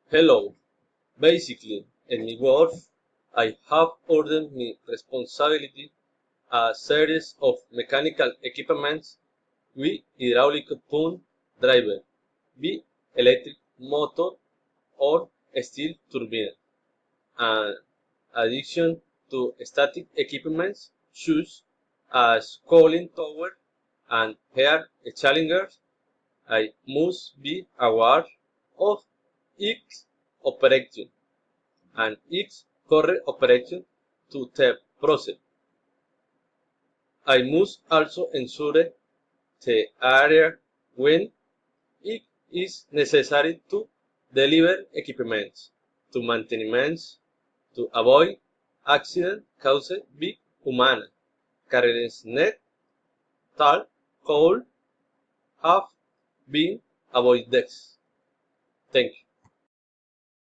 Hello. Basically, in my work, I have ordered my responsibility a series of mechanical equipments with hydraulic pump driver, be electric motor or steel turbine, and addition to static equipments such as cooling tower and air challengers. I must be aware of its operation and its correct operation to the process. I must also ensure the area when it is necessary to deliver equipment to maintenance to avoid accident caused by human carelessness that could have been avoided. Thank you.